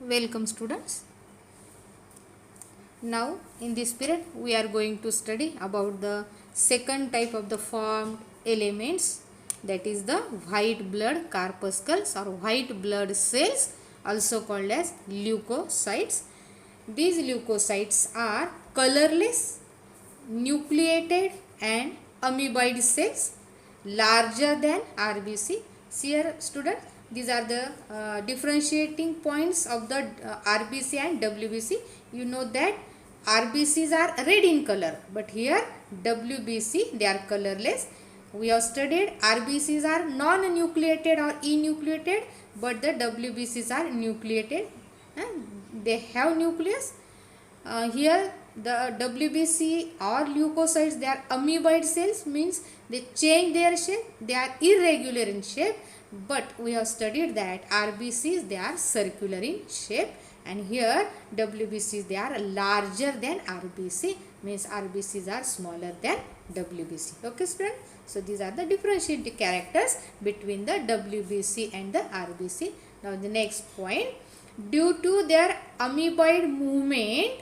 Welcome students. Now in this period we are going to study about the second type of the formed elements, that is the white blood corpuscles or white blood cells, also called as leukocytes. These leukocytes are colorless, nucleated and amoeboid cells larger than RBC. See here students, these are the differentiating points of the RBC and WBC. You know that RBCs are red in color, but here WBC they are colorless. We have studied RBCs are non-nucleated or enucleated, but the WBCs are nucleated. They have nucleus. Here the WBC or leukocytes, they are amoeboid cells, means they change their shape, they are irregular in shape, but we have studied that RBCs they are circular in shape, and here WBCs they are larger than RBC, means RBCs are smaller than WBC. Okay student, so these are the differentiating characters between the WBC and the RBC. Now the next point, due to their amoeboid movement,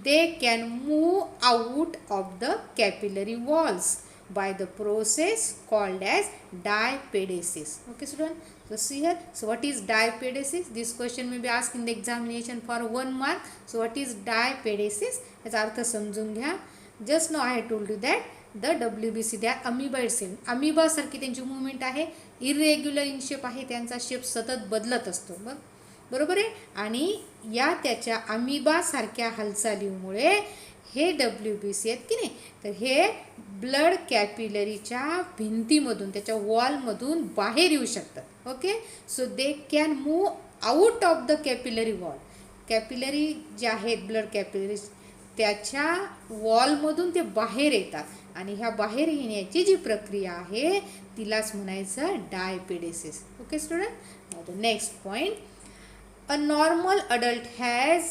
they can move out of the capillary walls by the process called as diapedesis. Okay student, so see here, so what is diapedesis? This question may be asked in the examination for 1 mark. So what is diapedesis? याचा अर्थ समजून घ्या. Just now I had told you that the WBC they are amoeboid cell. Amoeba सारखी त्यांची movement आहे, irregular in shape आहे, त्यांचा shape सतत बदलत असतो. बरोबर आहे. आणि या त्याच्या अमिबा सारख्या हालचालीमुळे हे WBC आहेत की नाही, तर हे ब्लड कॅपिलरीच्या भिंतीमधून, त्याच्या वॉलमधून बाहेर येऊ शकतात. Okay, so they can move out of the capillary wall. Capillary जे आहेत ब्लड कॅपिलरी, त्याच्या वॉलमधून ते बाहेर येतात आणि ह्या बाहेर येण्याची जी प्रक्रिया आहे तिलाच म्हणायचं diapedesis. Okay student, the next point, a normal adult has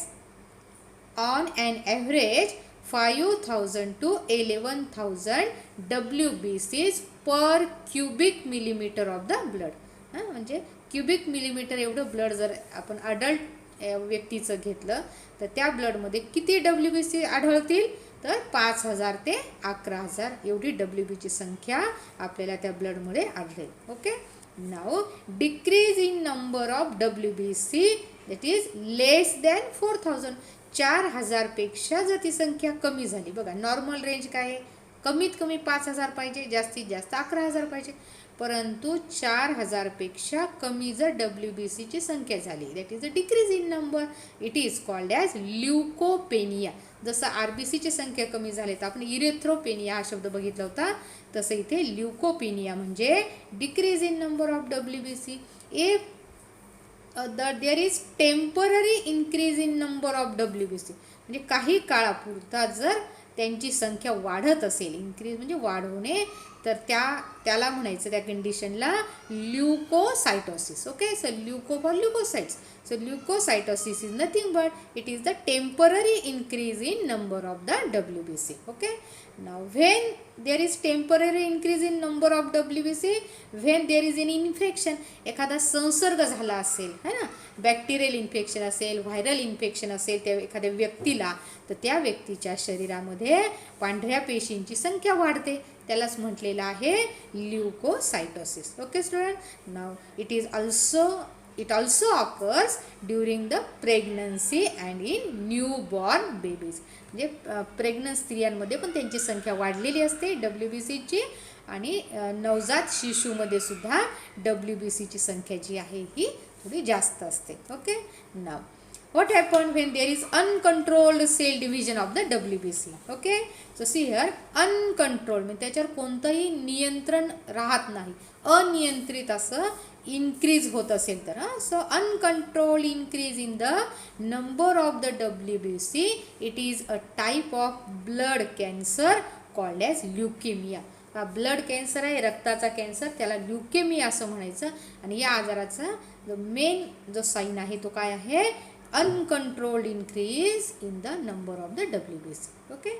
on an average 5000 to 11000 WBCs per cubic millimeter of the blood. म्हणजे क्युबिक मिलीमीटर एवढं ब्लड जर आपण अडल्ट व्यक्तीचं घेतलं तर त्या ब्लडमध्ये किती WBC आढळतील, तर 5000 ते 11000 एवढी WBCची संख्या आपल्याला त्या ब्लडमध्ये आढळेल. Okay, now decrease in number of WBC, that is less than 4000. 4000 पेक्षा जर ती संख्या कमी झाली, बघा नॉर्मल रेंज काय आहे, कमीत कमी 5000 पाहिजे, जास्तीत जास्त 11000 पाहिजे, परंतु 4000 पेक्षा कमी जर WBC ची संख्या झाली, that is a decrease in number, it is called as leukopenia. जसं RBC ची संख्या कमी झाली तर आपण इरेथ्रोपेनिया हा शब्द बघितला होता, तसं इथे ल्युकोपेनिया म्हणजे decrease in number of WBC. If there is temporary increase in number of WBC, म्हणजे काही काळापुरता जर त्यांची संख्या वाढत असेल, इन्क्रीज म्हणजे वाढवणे, तर त्याला म्हणायचं त्या कंडिशनला leukocytosis. Okay, so leuko for leukocytes. So leukocytosis is nothing but it is the temporary increase in number of the WBC. Okay, now when there is temporary increase in number of WBC, when there is an infection, एखादा संसर्ग झाला असेल, है ना, bacterial infection असेल, viral infection असेल त्या एखाद्या व्यक्तीला, तर त्या व्यक्तीच्या शरीरामध्ये पांढऱ्या पेशींची संख्या वाढते, त्यालाच म्हटलेलं आहे ल्युकोसायटोसिस. ओके स्टुडंट, नाव it also occurs during the pregnancy and in newborn babies. म्हणजे प्रेग्नंट स्त्रियांमध्ये पण त्यांची संख्या वाढलेली असते WBC ची, आणि नवजात शिशूमध्ये सुद्धा WBC ची संख्या जी आहे ही थोडी जास्त असते. Okay, now what happened when there is uncontrolled cell division of the WBC. okay, so see here, uncontrolled म्हणजे त्याच्यावर कोणतंही नियंत्रण राहत नाही, अनियंत्रित असं इन्क्रीज होत असेल तर, so uncontrolled increase in the number of the WBC, it is a type of blood cancer called as leukaemia. हा ब्लड कॅन्सर आहे, रक्ताचा कॅन्सर, त्याला ल्युकेमिया असं म्हणायचं. आणि या आजाराचा जो मेन जो साईन आहे तो काय आहे, uncontrolled increase in the number of the WBC. Okay,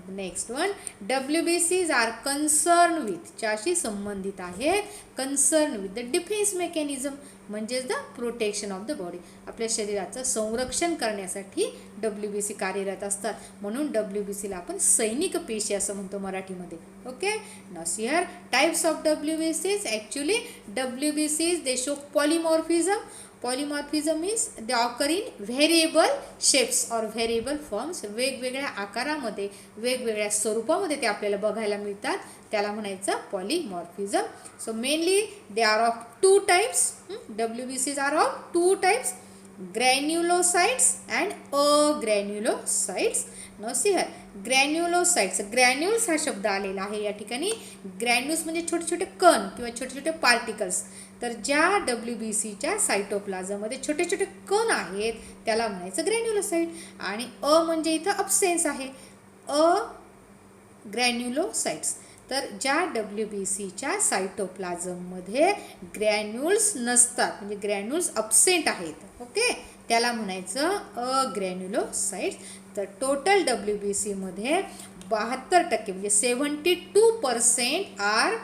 next one, WBCs are concern with, च्याशी संबंधित आहे, concern with the defence mechanism, म्हणजेच the protection of the body, आपल्या शरीराचं संरक्षण करण्यासाठी WBC कार्यरत असतात. म्हणून WBCला आपण सैनिक पेशी असं म्हणतो मराठीमध्ये. Okay, now see here types of WBCs. Actually WBCs they show polymorphism. Polymorphism means they occur in variable shapes और व्हेरिएबल फॉर्म्स. वेगवेगळ्या आकारामध्ये, वेगवेगळ्या स्वरूपामध्ये ते आपल्याला बघायला मिळतात, त्याला म्हणायचं polymorphism. So mainly they are of two types. WBCs are of two types, granulocytes and agranulocytes. No see here granulocytes, granules हा शब्द आलेला आहे या ठिकाणी. ग्रॅन्युल्स म्हणजे छोटे छोटे कण किंवा छोटे छोटे पार्टिकल्स. तर ज्या WBCच्या सायटोप्लाझममध्ये छोटे छोटे कण आहेत त्याला म्हणायचं ग्रॅन्युलोसाइट. आणि म्हणजे इथं अब्सेन्स आहे, ग्रॅन्युलोसाइट्स. तर ज्या WBCच्या सायटोप्लाझममध्ये ग्रॅन्युल्स नसतात, म्हणजे ग्रॅन्युल्स अब्सेंट आहेत, ओके, त्याला म्हणायचं अग्रॅन्युलोसाइट्स. तर टोटल WBCमध्ये 72% म्हणजे 72% R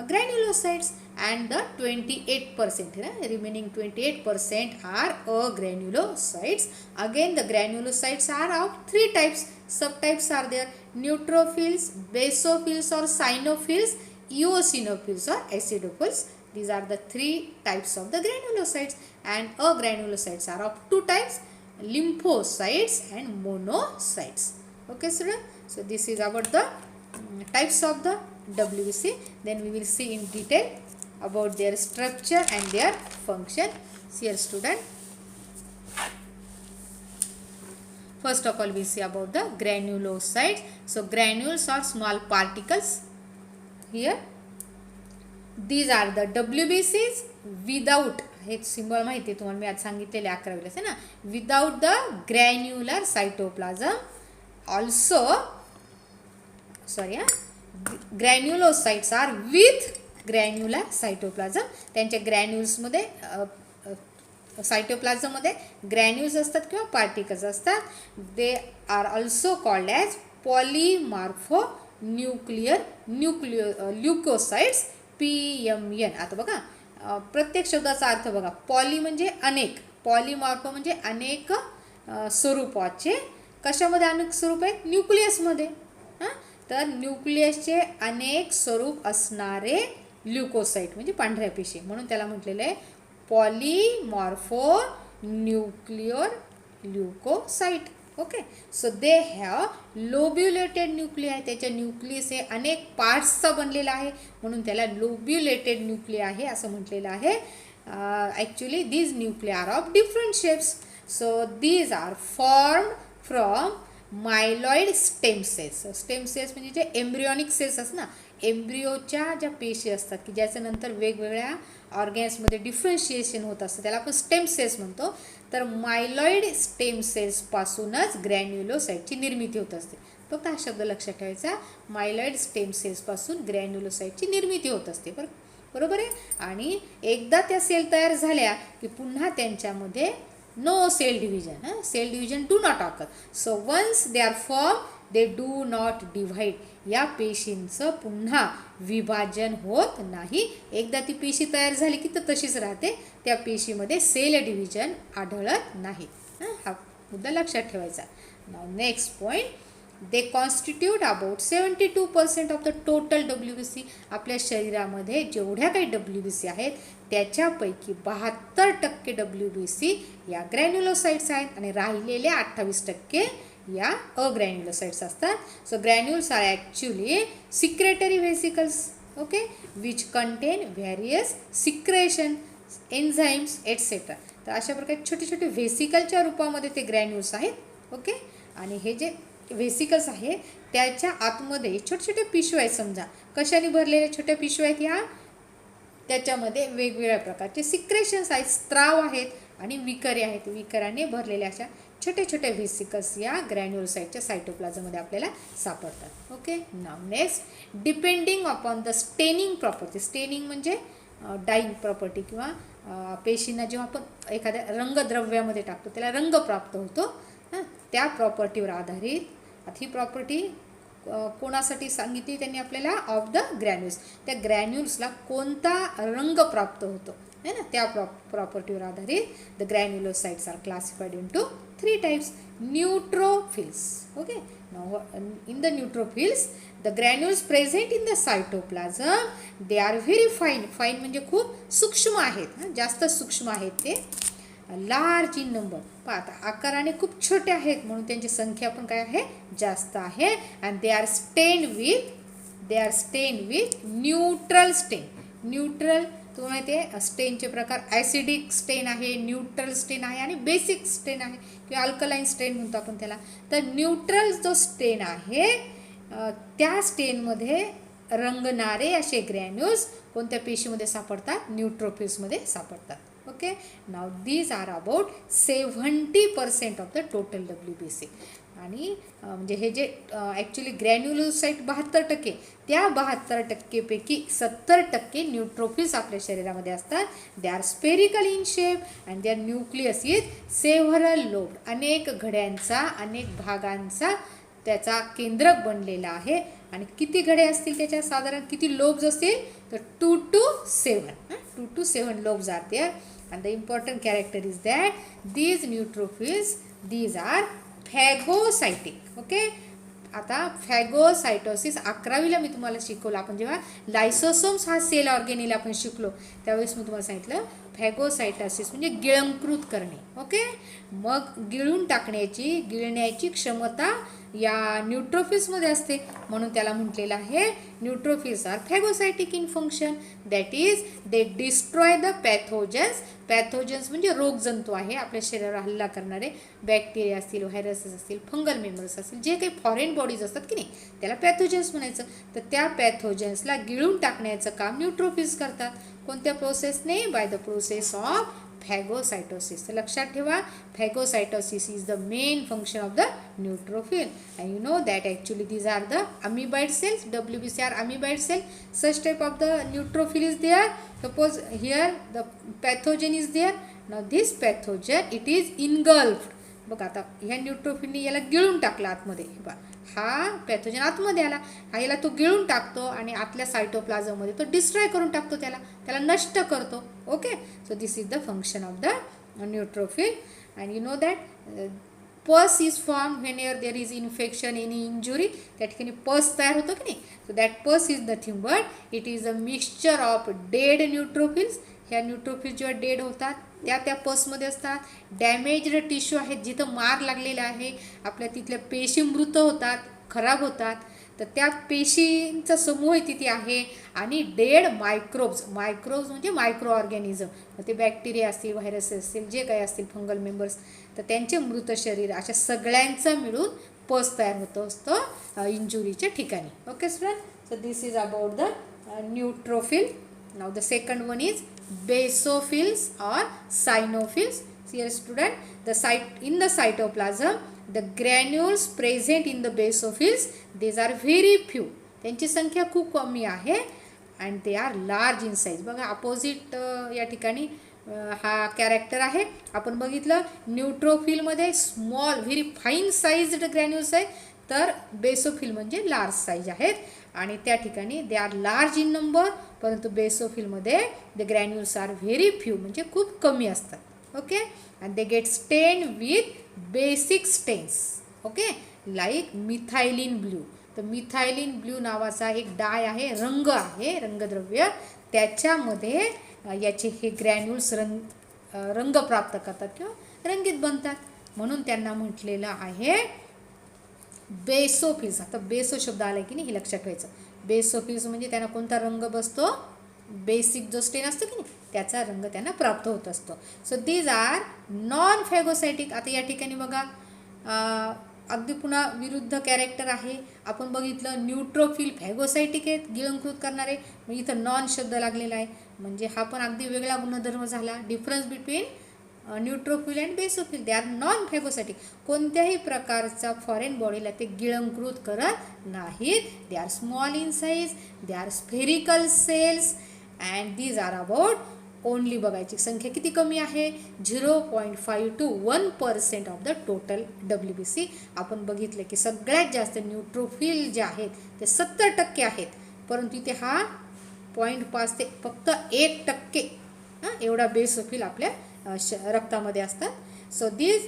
ग्रॅन्युलोसाइट्स and the 28%, remaining 28% are agranulocytes. Again the granulocytes are of three types. Subtypes are there: neutrophils, basophils or cyanophils, eosinophils or acidophils. These are the three types of the granulocytes. And agranulocytes are of two types: lymphocytes and monocytes. Okay student, so this is about the types of the WBC. Then we will see in detail about their structure and their function. Here student, first of all we see about the granulocytes. So granules are small particles. Here these are the WBCs without, हे symbol माहिती आहे तुम्हाला, मी आज सांगितलेले 11वीलाच आहे ना, without the granular cytoplasm. Also sorry, granulocytes are with granular cytoplasm. त्यांच्या ग्रॅन्युल्समध्ये सायटोप्लाझममध्ये ग्रॅन्युल्स असतात किंवा पार्टिकल्स असतात. They are also called as polymorpho nuclear leukocytes, PMN. आता बघा प्रत्येक शब्दाचा अर्थ बघा. पॉली म्हणजे अनेक, पॉलिमॉर्फो म्हणजे अनेक स्वरूपाचे. कशामध्ये अनेक स्वरूप आहेत? न्यूक्लियसमध्ये. तर न्यूक्लियसचे अनेक स्वरूप असणारे ल्युकोसाइट म्हणजे पांढऱ्या पेशी, म्हणून त्याला म्हटलेलं आहे polymorpho nuclear leukocyte. Okay, so they have lobulated nuclei. त्याच्या न्यूक्लियस हे अनेक पार्ट्सचा बनलेला आहे, म्हणून त्याला लोब्युलेटेड न्यूक्लिया आहे असं म्हटलेलं आहे. Actually these nuclei are of different shapes. So these are formed from myeloid stem cells. Stem cells म्हणजे जे एम्ब्रियॉनिक सेल्स असतात ना, एम्ब्रियोच्या ज्या पेशी असतात की ज्याच्या नंतर वेगवेगळ्या ऑर्गॅन्समध्ये डिफरन्शिएशन होत असतं, त्याला आपण स्टेम सेल्स म्हणतो. तर मायलॉइड स्टेम सेल्सपासूनच ग्रॅन्युलोसाइटची निर्मिती होत असते. फक्त हा शब्द लक्षात ठेवायचा, मायलॉइड स्टेम सेल्सपासून ग्रॅन्युलोसाइटची निर्मिती होत असते. बरोबर आहे. आणि एकदा त्या सेल तयार झाल्या की पुन्हा त्यांच्यामध्ये no cell division, cell division do not occur. So once they are form they do not divide. या पेशींचं पुन्हा विभाजन होत नाही. एकदा ती पेशी तयार झाली की तर तशीच राहते, त्या पेशीमध्ये सेल डिव्हिजन आढळत नाही. हा मुद्दा लक्षात ठेवायचा. Now next point, they constitute about 72% of the total WBC. आपल्या शरीरामध्ये जेवढ्या काही WBC आहेत त्याच्यापैकी 72% WBC या ग्रॅन्युलोसाइट्स आहेत आणि राहिलेले 28% या अग्रॅन्युलोसाइट्स असतात. So granules are actually secretory vesicles, okay, which contain various secretion enzymes etcetera. तर अशा प्रकारे छोटे छोटे व्हेसिकलच्या रूपामध्ये ते ग्रॅन्युल्स आहेत. ओके, आणि हे जे व्हेसिकल्स आहे त्याच्या आतमध्ये छोटे छोटे पिशव्या आहेत. समजा कशाने भरलेल्या छोट्या पिशव्या आहेत या, त्याच्यामध्ये वेगवेगळ्या प्रकारचे सिक्रेशन्स आहेत, स्त्राव आहेत आणि विकरे आहेत. विकराने भरलेल्या अशा छोटे छोटे व्हेसिकल्स या ग्रॅन्युलोसाइटच्या सायटोप्लाझममध्ये आपल्याला सापडतात. Okay, now next, depending upon the staining property. Staining म्हणजे डाईंग प्रॉपर्टी किंवा पेशींना जेव्हा आपण एखाद्या रंगद्रव्यामध्ये टाकतो त्याला रंग प्राप्त होतो. त्या प्रॉपर्टीवर आधारित ही प्रॉपर्टी कोणासाठी सांगितली त्यांनी आपल्याला? Of the granules. त्या ग्रॅन्युल्सला कोणता रंग प्राप्त होतो है ना, त्या प्रॉपर्टीवर आधारित the granulocytes are classified into 3 types. Neutrophils. Okay, now in the neutrophils the granules present in the cytoplasm they are very fine. Fine म्हणजे खूप सूक्ष्म आहेत, जास्त सूक्ष्म आहेत ते. Large in number. पहा आता आकाराने खूप छोटे आहेत म्हणून त्यांची संख्या पण काय आहे? जास्त आहे. And they are stained with neutral stain. Neutral तुम्हाला माहिती आहे स्टेनचे प्रकार ॲसिडिक स्टेन आहे, न्यूट्रल स्टेन आहे आणि बेसिक स्टेन आहे किंवा अल्कलाईन स्टेन म्हणतो आपण त्याला. तर न्यूट्रल जो स्टेन आहे त्या स्टेनमध्ये रंगणारे असे ग्रॅन्युल्स कोणत्या पेशीमध्ये सापडतात? न्यूट्रोफिल्समध्ये सापडतात. Okay, now these are about 70% of the total WBC. आणि म्हणजे हे जे ॲक्च्युली ग्रॅन्युलोसाइट 72%, त्या 72% 70% न्यूट्रोफिल्स आपल्या शरीरामध्ये असतात. They are spherical in shape and their nucleus is several lobe. अनेक घड्यांचा, अनेक भागांचा त्याचा केंद्रक बनलेला आहे. आणि किती घडे असतील त्याच्या? साधारण किती लोब्स असतील? तर 2 to 7 lobes are there. And the important character is that these neutrophils, these are phagocytic. Okay, आता फॅगोसायटोसिस 11वीला मी तुम्हाला शिकवलं. आपण जेव्हा लायसोसोम्स हा सेल ऑर्गेनिल आपण शिकलो त्यावेळेस मी तुम्हाला सांगितलं फॅगोसायटोसिस म्हणजे गिळंकृत करणे. ओके, मग गिळण्याची क्षमता या न्यूट्रोफिल्समध्ये असते म्हणून त्याला म्हटलेलं आहे neutrophils are phagocytic in function. That is they destroy the pathogens. Pathogens म्हणजे रोगजंतू आहे आपल्या शरीरावर हल्ला करणारे. बॅक्टेरिया असतील, व्हायरसेस असतील, फंगल मेंबर्स असतील, जे काही फॉरेन बॉडीज असतात की नाही त्याला पॅथोजन्स म्हणायचं. तर त्या पॅथोजन्सला गिळून टाकण्याचं काम न्यूट्रोफिल्स करतात. कोणत्या प्रोसेसने? By the process of phagocytosis. तर लक्षात ठेवा phagocytosis is the main function of the neutrophil. And you know that actually these are the amoeboid cells. WBC are amoeboid cell. Such type of the neutrophil is there. Suppose here the pathogen is there. Now this pathogen it is engulfed. बघा आता ह्या न्यूट्रोफिलने याला गिळून टाकला आतमध्ये. बघा हा pathogen आतमध्ये आला, याला तो गिळून टाकतो आणि आतल्या सायटोप्लाझममध्ये तो डिस्ट्रॉय करून टाकतो, त्याला नष्ट करतो. Okay, so this is the function of the neutrophil. And you know that pus is form whenever there is infection, any injury. त्या ठिकाणी पस तयार होतो की नाही. So that pus is nothing but it is a mixture of dead neutrophils. ह्या neutrophils जेव्हा dead होतात त्या पसमध्ये असतात. डॅमेज्ड टिश्यू आहेत, जिथं मार लागलेला आहे आपल्या तिथल्या पेशी मृत होतात, खराब होतात. तर त्या पेशींचा समूह तिथे आहे. आणि डेड मायक्रोब्स म्हणजे मायक्रो ऑर्गॅनिझम, ते बॅक्टेरिया असतील, व्हायरसेस असतील, जे काही असतील फंगल मेंबर्स, तर त्यांचे मृत शरीर अशा सगळ्यांचा मिळून पस तयार होतो असतं इंजुरीच्या ठिकाणी. Okay student, so this is about the neutrophil. Now the second one is basophils or cyanophils. Here student, in the cytoplasm the granules present in the basophils, these are very few. त्यांची संख्या खूप कमी आहे and they are large in size. बघा opposite या ठिकाणी हा character आहे. आपण बघितलं न्यूट्रोफिलमध्ये small very fine sized granules आहे, तर बेसोफिल म्हणजे लार्ज साईज आहेत. आणि त्या ठिकाणी they are large in number, परंतु बेसोफिलमध्ये the granules are very few म्हणजे खूप कमी असतात. Okay, and they get stain with basic stains. Okay, like methylene blue. तर मिथायलिन ब्ल्यू नावाचा एक डाय आहे, रंग आहे, रंगद्रव्य. त्याच्यामध्ये याचे हे ग्रॅन्युल्स रंग प्राप्त करतात किंवा रंगीत बनतात, म्हणून त्यांना म्हटलेलं आहे बेसोफिल्स. आता बेसो शब्द आला की नाही हे लक्षात ठेवायचं. बेसोफिल्स म्हणजे त्यांना कोणता रंग बसतो? बेसिक जो स्टेन असतो की नाही त्याचा रंग त्यांना प्राप्त होत असतो. So these are non phagocytic. आता या ठिकाणी बघा अगदी पुन्हा विरुद्ध कॅरेक्टर आहे. आपण बघितलं न्यूट्रोफिल फॅगोसायटिक आहेत, गिळंकृत करणारे. मग इथं नॉन शब्द लागलेला आहे म्हणजे हा पण अगदी वेगळा गुणधर्म झाला. Difference between neutrophil and basophil, they are non phagocytic. कोणत्याही प्रकारचा फॉरेन बॉडीला ते गिळंकृत करत नाहीत. They are small in size, they are spherical cells and these are about only बघायची संख्या किती कमी आहे 0.5 to 1% of the total WBC. आपण बघितलं की सगळ्यात जास्त न्यूट्रोफिल जे आहेत ते 70% आहेत, परंतु इथे हा 0.5 ते फक्त 1% एवढा बेसोफिल आपल्या रक्तामध्ये असतात. So these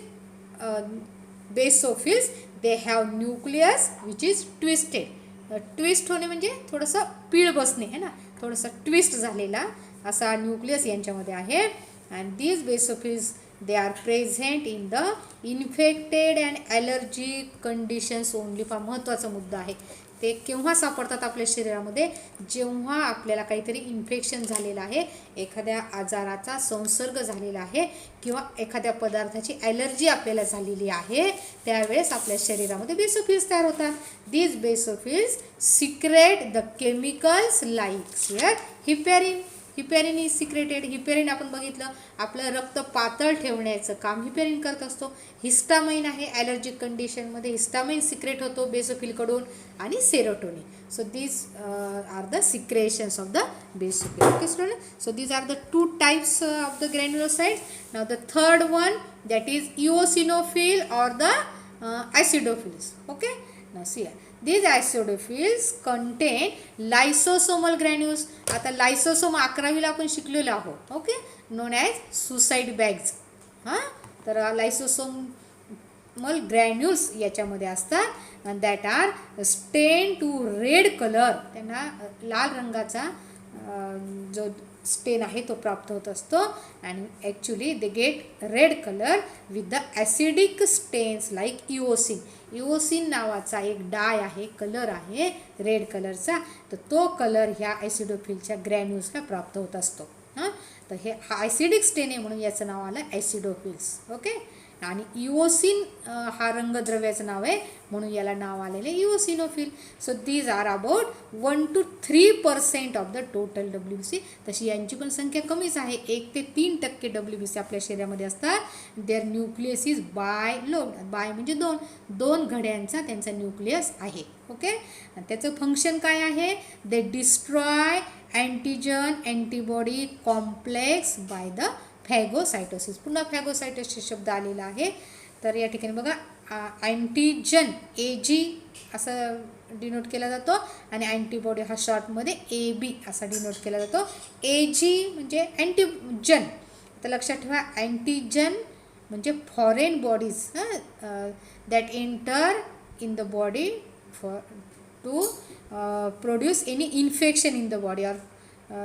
basophils they have nucleus which is twisted. Twist होणे म्हणजे थोडंसं पीळ बसणे आहे ना, थोडंसं ट्विस्ट झालेला असा न्यूक्लियस यांच्यामध्ये आहे. And these basophils they are present in the infected and allergy conditions only. फार महत्त्वाचा मुद्दा आहे. ते केव्हा सापडतात आपल्या शरीरामध्ये, जेव्हा आपल्याला काहीतरी इन्फेक्शन झालेलं आहे, एखाद्या आजाराचा संसर्ग झालेला आहे किंवा एखाद्या पदार्थाची ॲलर्जी आपल्याला झालेली आहे, त्यावेळेस आपल्या शरीरामध्ये बेसोफिल्स तयार होतात. These basophils secrete the chemicals like here heparin. Heparin is secreted. Heparin आपण बघितलं आपलं रक्त पातळ ठेवण्याचं काम हिपॅरिन करत असतो. हिस्टामाइन आहे, ॲलर्जिक कंडिशनमध्ये हिस्टामाइन सिक्रेट होतो बेसोफिलकडून, आणि serotonin. So these are the secretions of the basophil. Okay student, so these are the two types of the granulocytes. Now the third one that is eosinophil or the acidophils. Okay, now see here, these acidophils contain lysosomal granules. आता लायसोसोम 11वीला आपण शिकलेलो आहोत. Okay, non as suicide bags. तर लायसोसोमल granules याच्यामध्ये असतात and that are stained to red color. त्यांना लाल रंगाचा जो स्टेन आहे तो प्राप्त होत असतो. And actually they get red colour with the acidic stains like eosin. Eosin नावाचा एक डाय आहे, कलर आहे रेड कलरचा, तर तो कलर ह्या ॲसिडोफिलच्या ग्रॅन्युल्सला प्राप्त होत असतो. तर हे हा ॲसिडिक स्टेन आहे म्हणून याचं नाव आलं ॲसिडोफिल्स. ओके, आणि इओसिन हा रंगद्रव्याचं नाव आहे म्हणून याला नाव आलेलं आहे eosinophil. So these are about 1 to 3% of the total WBC. तशी यांची पण संख्या कमीच आहे, 1 ते 3% WBC आपल्या शरीरामध्ये असतात. Their nucleus is bilobed. Bi म्हणजे दोन घड्यांचा त्यांचा न्यूक्लियस आहे. ओके, त्याचं फंक्शन काय आहे, they destroy antigen antibody complex by the phagocytosis. पुन्हा फॅगोसायटोसिस शब्द आलेला आहे. तर या ठिकाणी बघा अँटीजन AG असं डिनोट केला जातो आणि अँटीबॉडी हा शॉर्टमध्ये AB असा डिनोट केला जातो. AG म्हणजे अँटीजन. तर लक्षात ठेवा अँटीजन म्हणजे foreign bodies that enter in the body for to produce any infection in the body or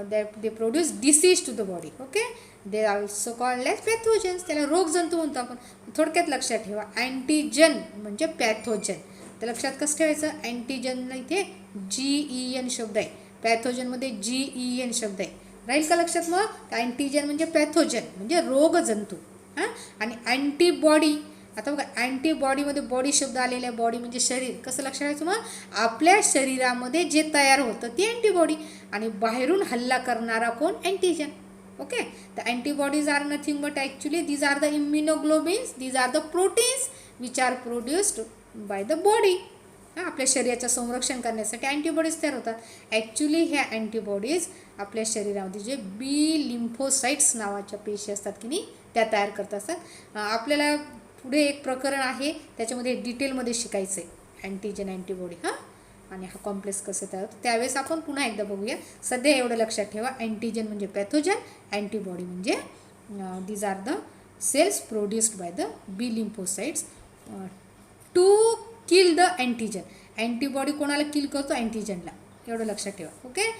that they produce disease to the body. Okay, they are also called as pathogens. त्याला रोगजंतू म्हणतो आपण. थोडक्यात लक्षात ठेवा antigen म्हणजे pathogen. तर लक्षात कसं ठेवायचं, अँटीजनला इथे GEN शब्द आहे, पॅथोजनमध्ये GEN शब्द आहे. राहील का लक्षात. मग अँटीजन म्हणजे पॅथोजन म्हणजे रोगजंतू. आणि अँटीबॉडी, आता बघा अँटीबॉडीमध्ये बॉडी शब्द आलेला आहे, बॉडी म्हणजे शरीर. कसं लक्षात ठेवायचं, मग आपल्या शरीरामध्ये जे तयार होतं ती अँटीबॉडी आणि बाहेरून हल्ला करणारा कोण, अँटीजन. ओके, तर antibodies are nothing but actually these are the immunoglobins, these are the proteins which are produced by the body. आपल्या शरीराचं संरक्षण करण्यासाठी अँटीबॉडीज तयार होतात. ॲक्च्युली ह्या अँटीबॉडीज आपल्या शरीरामध्ये जे बी लिम्फोसाइट्स नावाच्या पेशी असतात की नाही त्या तयार करत असतात. आपल्याला पुढे एक प्रकरण आहे त्याच्यामध्ये डिटेलमध्ये शिकायचं आहे अँटीजन अँटीबॉडी आणि हा कॉम्प्लेक्स कसं तयार होतं, त्यावेळेस आपण पुन्हा एकदा बघूया. सध्या एवढं लक्षात ठेवा, अँटीजन म्हणजे पॅथोजन, अँटीबॉडी म्हणजे these are the cells produced by the B lymphocytes to kill the antigen. Antibody कोणाला किल करतो, अँटीजनला. एवढं लक्षात ठेवा. Okay,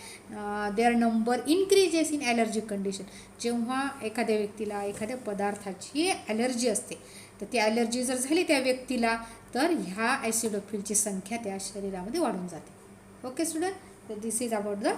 their number increases in allergic condition. जेव्हा एखाद्या व्यक्तीला एखाद्या पदार्थाची ॲलर्जी असते तर ती ॲलर्जी जर झाली त्या व्यक्तीला तर ह्या ॲसिडोफिलची संख्या त्या शरीरामध्ये वाढून जाते. ओके स्टुडंट, तर this is about the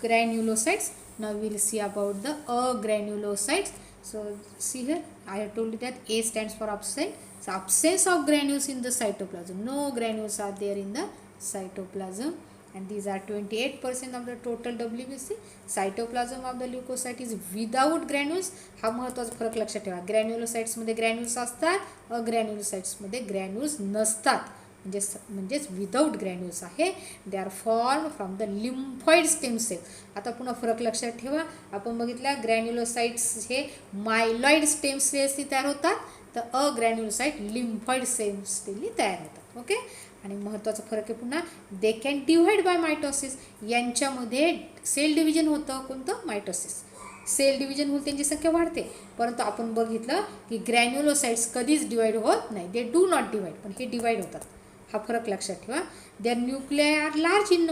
granulocytes. Now we will see about the agranulocytes. So see here, I have told you that A stands for absent. So absence of granules in the cytoplasm. No granules are there in the cytoplasm. And these are 28% of the total WBC. Cytoplasm of the leukocyte is without granules. हा महत्त्वाचा फरक लक्षात ठेवा. ग्रॅन्युलोसाइट्समध्ये granules असतात, अग्रॅन्युलोसाइट्समध्ये granules नसतात. म्हणजेच without granules आहे. They are form from the lymphoid stem cell. आता पुन्हा फरक लक्षात ठेवा. आपण बघितला ग्रॅन्युलोसाइट्स हे मायलॉइड स्टेम सेल्सनी तयार होतात, तर अग्रॅन्युलोसाइट लिम्फॉइड स्टेम सेलनी तयार होतात. ओके. आणि महत्त्वाचा फरक आहे पुन्हा, they can divide by mitosis. यांच्यामध्ये सेल डिव्हिजन होतं. कोणतं? मायटोसिस. सेल डिव्हिजन होऊन त्यांची संख्या वाढते. परंतु आपण बघितलं की ग्रॅन्युलोसाइट्स कधीच डिवाइड होत नाही. दे डू नॉट डिवाइड, पण हे डिवाइड होतात. हा फरक लक्षात ठेवा. Their nuclei are large in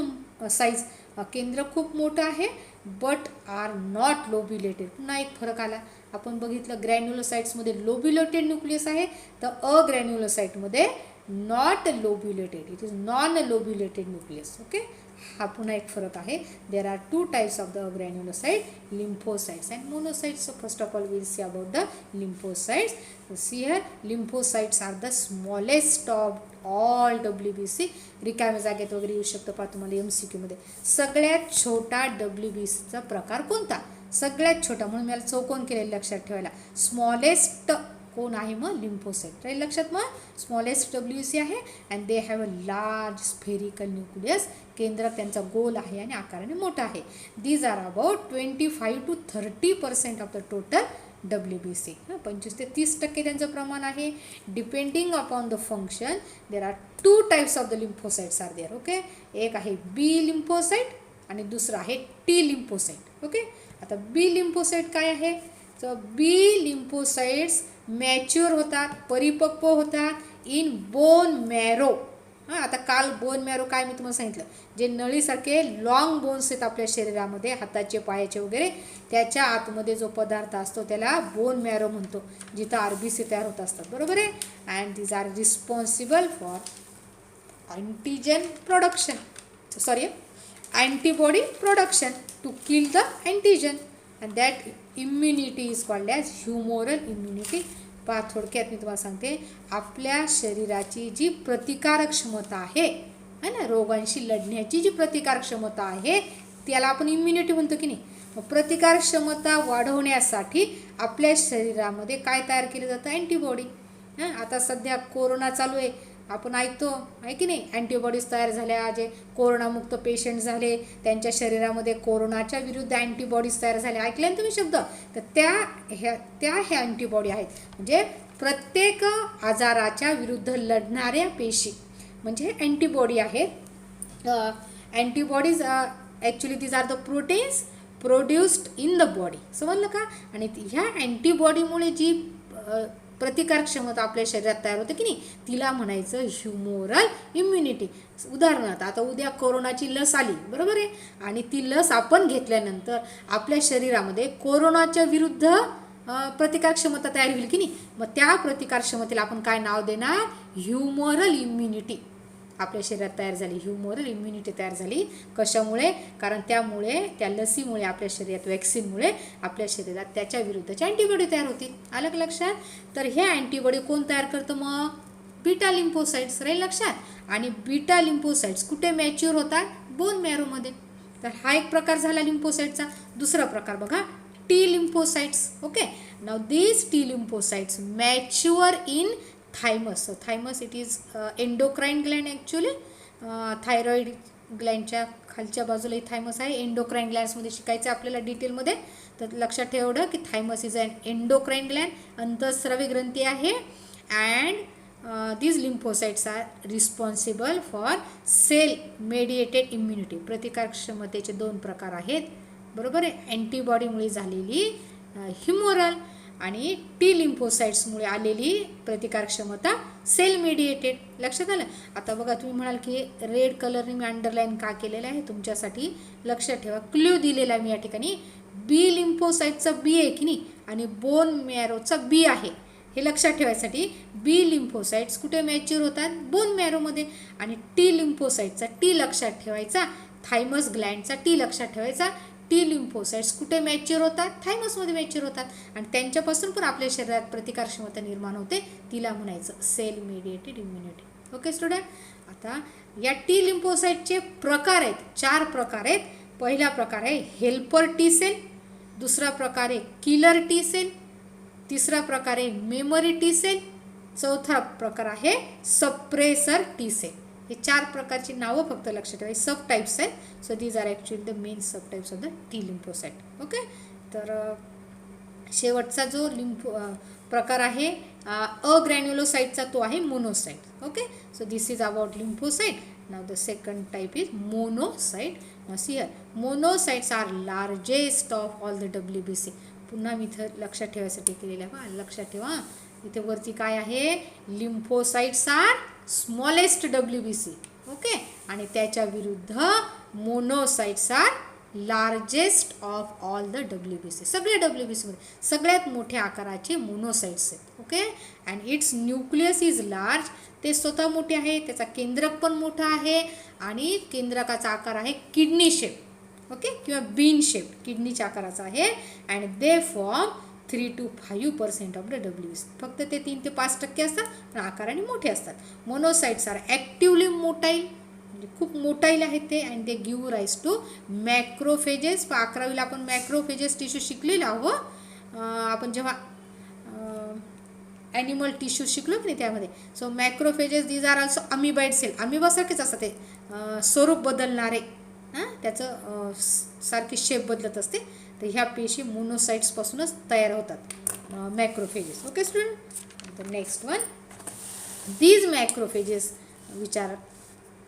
size. केंद्र खूप मोठं आहे, बट आर नॉट लोब्युलेटेड. पुन्हा एक फरक आला. आपण बघितलं ग्रॅन्युलोसाइट्समध्ये लोब्युलेटेड न्यूक्लियस आहे, तर अग्रॅन्युलोसाइटमध्ये not lobulated, it is non lobulated nucleus. Okay. हा पुन्हा एक फरक आहे. There are two types of the granulocyte, lymphocytes and monocytes. So first of all we will see about the lymphocytes. So see here, lymphocytes are the smallest of all WBC. रिकाम्या जागेत वगैरे येऊ शकतो पहा तुम्हाला MCQ मध्ये. सगळ्यात छोटा WBCचा प्रकार कोणता? सगळ्यात छोटा, म्हणून मला चौकोन केलेलं लक्षात ठेवायला. स्मॉलेस्ट कोण आहे? मग लिम्फोसाइट. राहील लक्षात. मग स्मॉलेस्ट WBC आहे and they have a large spherical nucleus. केंद्र त्यांचा गोल आहे आणि आकाराने मोठा आहे. These are about 25 to 30% of the total WBC. 25 ते 30% त्यांचं प्रमाण आहे. Depending upon the function there are two types of the lymphocytes are there. Okay. एक आहे बी लिम्फोसाइट आणि दुसरं आहे टी लिम्फोसाइट. ओके. आता बी लिम्फोसाइट काय आहे? तर बी लिम्फोसाइट्स मॅच्युअर होतात, परिपक्व होतात इन बोन मॅरो. आता काल बोन मॅरो काय मी तुम्हाला सांगितलं, जे नळीसारखे लॉंग बोन्स आहेत आपल्या शरीरामध्ये, हाताचे पायाचे वगैरे, त्याच्या आतमध्ये जो पदार्थ असतो त्याला बोन मॅरो म्हणतो, जिथं RBC तयार होत असतात. बरोबर आहे. And these are responsible for antigen production, sorry antibody production to kill the antigen. And that immunity is called as humoral immunity. पहा थोडक्यात मी तुम्हाला सांगते, आपल्या शरीराची जी प्रतिकारक क्षमता आहे ना, रोगांशी लढण्याची जी प्रतिकारक क्षमता आहे त्याला आपण इम्युनिटी म्हणतो की नाही. मग प्रतिकारक क्षमता वाढवण्यासाठी आपल्या शरीरामध्ये काय तयार केलं जातं? अँटीबॉडी. आता सध्या कोरोना चालू आहे, आपण ऐकतो आहे की नाही, अँटीबॉडीज तयार झाल्या, जे कोरोनामुक्त पेशंट झाले त्यांच्या शरीरामध्ये कोरोनाच्या विरुद्ध अँटीबॉडीज तयार झाल्या. ऐकले ना तुम्ही शब्द? तर ह्या अँटीबॉडी आहेत, म्हणजे प्रत्येक आजाराच्या विरुद्ध लढणाऱ्या पेशी म्हणजे अँटीबॉडी आहेत. Antibodies actually these are the proteins produced in the body. समजलं का? आणि ह्या अँटीबॉडीमुळे जी प्रतिकार क्षमता आपल्या शरीरात तयार होते की नाही, तिला म्हणायचं ह्युमोरल इम्युनिटी. उदाहरणार्थ आता उद्या कोरोनाची लस आली, बरोबर आहे, आणि ती लस आपण घेतल्यानंतर आपल्या शरीरामध्ये कोरोनाच्या विरुद्ध प्रतिकार क्षमता तयार होईल की नाही. मग त्या प्रतिकार क्षमतेला आपण काय नाव देणार? Humoral immunity. आपल्या शरीरात तयार झाली ह्युमोरल इम्युनिटी तयार झाली. कशामुळे? कारण त्यामुळे, त्या लसीमुळे, आपल्या शरीरात वॅक्सिनमुळे आपल्या शरीरात त्याच्या विरुद्धच्या अँटीबॉडी तयार होतील. आलं लक्षात? तर ह्या अँटीबॉडी कोण तयार करतं? मग बीटा लिम्फोसाइट्स. राहील लक्षात? आणि बीटा लिम्फोसाइट्स कुठे मॅच्युअर होतात? बोन मॅरोमध्ये. तर हा एक प्रकार झाला लिम्फोसाइटचा. दुसरा प्रकार बघा, T lymphocytes. Okay. Now these T lymphocytes mature in thymus. So thymus it is endocrine gland actually. Thyroid ग्लँडच्या खालच्या बाजूला थायमस आहे. एंडोक्राईन ग्लँड्समध्ये शिकायचं आपल्याला डिटेलमध्ये. तर लक्षात ठेवलं की thymus is an endocrine gland, अंतःस्रावी ग्रंथी आहे. And these lymphocytes are responsible for cell mediated immunity. प्रतिकार क्षमतेचे 2 प्रकार आहेत. बरोबर आहे. अँटीबॉडीमुळे झालेली ह्युमोरल आणि टी लिम्फोसाइट्समुळे आलेली प्रतिकार क्षमता सेल मेडिएटेड. लक्षात आलं? आता बघा, तुम्ही म्हणाल की रेड कलरने मी अंडरलाईन का केलेलं आहे तुमच्यासाठी लक्षात ठेवा. क्ल्यू दिलेला आहे मी या ठिकाणी. बी लिम्फोसाइटचा बी आहे की नाही आणि बोन मॅरोचा बी आहे. हे लक्षात ठेवायसाठी बी लिम्फोसाइट्स कुठे मॅच्युअर होतात? बोन मॅरोमध्ये. आणि टी लिम्फोसाइटचा टी लक्षात ठेवायचा, थायमस ग्लँडचा टी लक्षात ठेवायचा. टी लिम्फोसाइट्स कुठे मॅच्युअर होतात? थायमसमध्ये मॅच्युअर होतात. आणि त्यांच्यापासून पण आपल्या शरीरात प्रतिकार क्षमता निर्माण होते, तिला म्हणायचं cell mediated immunity. Okay student. आता या टी लिम्फोसाइटचे प्रकार आहेत, 4 प्रकार आहेत. पहिला प्रकार आहे हेल्पर टी सेल, दुसरा प्रकार आहे किलर टी सेल, तिसरा प्रकार आहे मेमरी टी सेल, चौथा प्रकार आहे सप्रेसर टी सेल. हे 4 प्रकारची नावं फक्त लक्षात ठेवा. सब टाइप्स आहेत. So these are actually the main sub types of the T lymphocyte. Okay. तर शेवटचा जो प्रकार आहे अग्रॅन्युलोसाइटचा तो आहे monocyte. Okay. So this is about lymphocyte. Now the second type is monocyte. See here monocytes are largest of all the WBC. पुन्हा मी इथं लक्षात ठेवायसाठी केलेलं आहे. लक्षात ठेवा इथे वरती काय आहे, lymphocytes are smallest WBC. Okay. आणि त्याच्या विरुद्ध monocytes are largest of all the WBC. सगळ्या WBC मध्ये सगळ्यात मोठ्या आकाराचे मोनोसाइट्स आहेत. Okay. And its nucleus is large. ते स्वतः मोठे आहे, त्याचा केंद्रक पण मोठा आहे आणि केंद्रकाचा आकार आहे किडनी शेप. ओके. किंवा बीन शेप किडनीच्या आकाराचा आहे. And they form 3 to 5% of the WBC. फक्त ते 3 ते 5% असतात पण आकाराने मोठे असतात. मोनोसाइट्स आर ॲक्टिवली मोटाईल, म्हणजे खूप मोटाईल आहेत ते. And they give rise to macrophages. 11वीला आपण मॅक्रोफेजेस टिश्यू शिकलेलो आहोत आपण जेव्हा ॲनिमल टिश्यू शिकलो की नाही त्यामध्ये. So macrophages these are also amoeboid cell. अमिबासारखेच असतात ते, स्वरूप बदलणारे. त्याचं सारखी शेप बदलत असते. तर ह्या पेशी मोनोसाइट्सपासूनच तयार होतात, macrophages. Okay student. The next one, these macrophages which are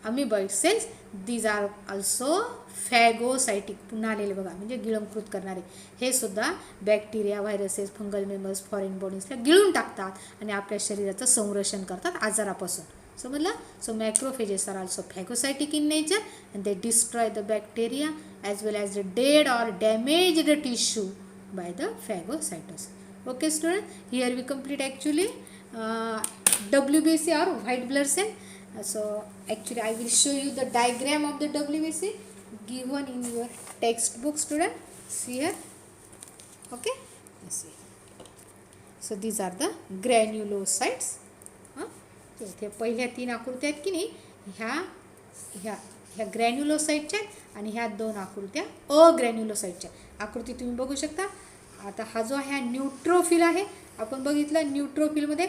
amoeboid cells, these are also phagocytic. पुन्हा आलेले बघा, म्हणजे गिळंकृत करणारे. हे सुद्धा bacteria, viruses, fungal members, foreign बॉडीजला गिळून टाकतात आणि आपल्या शरीराचं संरक्षण करतात आजारापासून. समजलं. So macrophages are also phagocytic in nature and they destroy the bacteria as well as the dead or damaged tissue by the phagocytosis. Okay student, here we complete actually WBC or white blood cell. So actually I will show you the diagram of the WBC given in your textbook student. See here. Okay. Let's see. So these are the granulocytes. इथे पहिल्या 3 आकृत्या आहेत की नाही, ह्या ग्रॅन्युलोसाइटच्या आणि ह्या 2 आकृत्या अग्रॅन्युलोसाइटच्या. आकृती तुम्ही बघू शकता. आता हा जो आहे न्यूट्रोफिल आहे. आपण बघितलं न्यूट्रोफिलमध्ये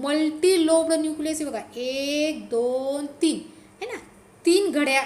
मल्टी लोब्ड न्यूक्लियस आहे बघा. 1 2 3 है ना. 3 घड्या,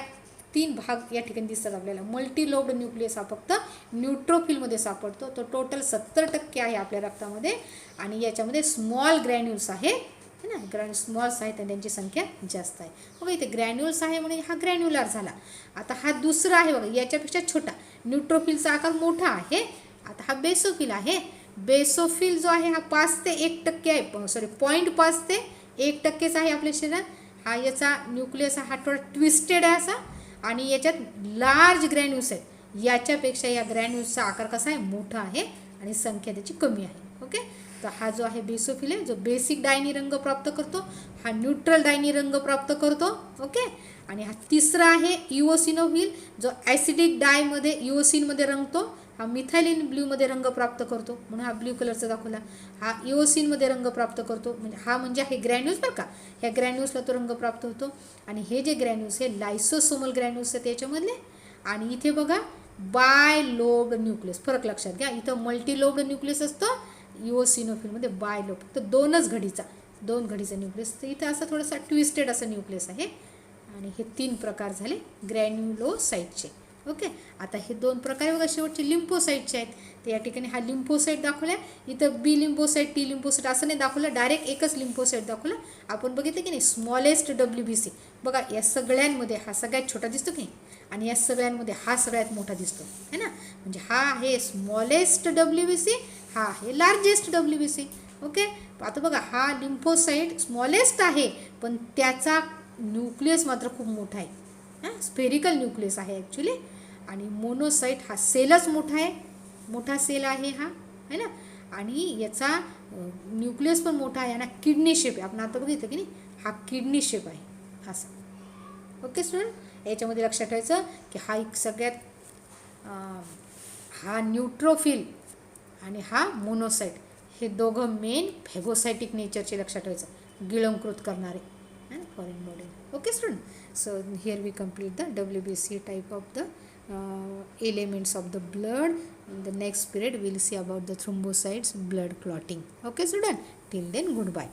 3 भाग या ठिकाणी दिसतात आपल्याला. मल्टी लोब्ड न्यूक्लियस हा फक्त न्यूट्रोफिलमध्ये सापडतो. तो टोटल 70% आहे आपल्या रक्तामध्ये. आणि याच्यामध्ये स्मॉल ग्रॅन्युल्स आहे ना. स्मॉल्स आहेत आणि त्यांची संख्या जास्त आहे. बघा इथे ग्रॅन्युल्स आहे म्हणजे हा ग्रॅन्युलर झाला. आता हा दुसरा आहे बघा, याच्यापेक्षा छोटा. न्यूट्रोफिलचा आकार मोठा आहे. आता हा बेसोफिल आहे. बेसोफिल जो आहे हा 5 ते 1% आहे. 0.5 ते 1% आहे आपल्या शरीरात. हा याचा न्यूक्लियस हा थोडा ट्विस्टेड आहे असा. आणि याच्यात लार्ज ग्रॅन्युल्स आहेत. याच्यापेक्षा या ग्रॅन्युल्सचा आकार कसा आहे, मोठा आहे आणि संख्या त्याची कमी आहे. ओके. तर हा जो आहे बेसोफिल आहे, जो बेसिक डायनी रंग प्राप्त करतो. हा न्यूट्रल डायनी रंग प्राप्त करतो. ओके. आणि हा तिसरा आहे इओसिनोफिल, जो ॲसिडिक डायमध्ये इओसिनमध्ये रंगतो. हा मिथायलिन ब्ल्यूमध्ये रंग प्राप्त करतो, म्हणून हा ब्ल्यू कलरचा दाखवला. हा इओसिनमध्ये रंग प्राप्त करतो, म्हणजे हे ग्रॅन्युल्स बरं का. ह्या ग्रॅन्युल्सला तो रंग प्राप्त होतो. आणि हे जे ग्रॅन्युल्स हे लायसोसोमल ग्रॅन्युल्स आहेत त्याच्यामधले. आणि इथे बघा बाय लोब्ड न्यूक्लियस. फरक लक्षात घ्या. इथं मल्टी लोब्ड न्यूक्लियस असतं, इओसिनोफिलमध्ये बाय लोब फक्त 2 घडीचा न्यूक्लियस. तर इथं असं थोडासा ट्विस्टेड असं न्यूक्लियस आहे. आणि हे 3 प्रकार झाले ग्रॅन्युलोसाइटचे. ओके. आता हे 2 प्रकार बघा शेवटचे लिम्फोसाइटचे आहेत. तर या ठिकाणी हा लिम्फोसाइट दाखवला. इथं बी लिम्फोसाइट, टी लिम्फोसाइट असं नाही दाखवलं, डायरेक्ट एकच लिम्फोसाइट दाखवलं. आपण बघितलं की नाही स्मॉलेस्ट WBC. बघा या सगळ्यांमध्ये हा सगळ्यात छोटा दिसतो की, आणि या सगळ्यांमध्ये हा सगळ्यात मोठा दिसतो है ना. म्हणजे हा आहे स्मॉलेस्ट WBC, हा आहे लार्जेस्ट WBC. ओके. आता बघा हा लिम्फोसाइट स्मॉलेस्ट आहे पण त्याचा न्यूक्लियस मात्र खूप मोठा आहे. स्फेरिकल न्यूक्लियस आहे ॲक्च्युली. आणि मोनोसाइट हा सेलच मोठा आहे, मोठा सेल आहे हा है ना. आणि याचा न्यूक्लियस पण मोठा आहे. आणि किडनी शेप आहे. आपण आता बघितलं की नाही, हा किडनी शेप आहे असा. Okay student. याच्यामध्ये लक्षात ठेवायचं की हा एक सगळ्यात हा न्यूट्रोफिल आणि हा मोनोसाइट हे दोघं मेन फॅगोसायटिक नेचरचे लक्षात ठेवायचं, गिळंकृत करणारे foreign body. Okay student. So here we complete the WBC type of the elements of the blood. In the next period we will see about the thrombocytes, blood clotting. Okay student, till then goodbye.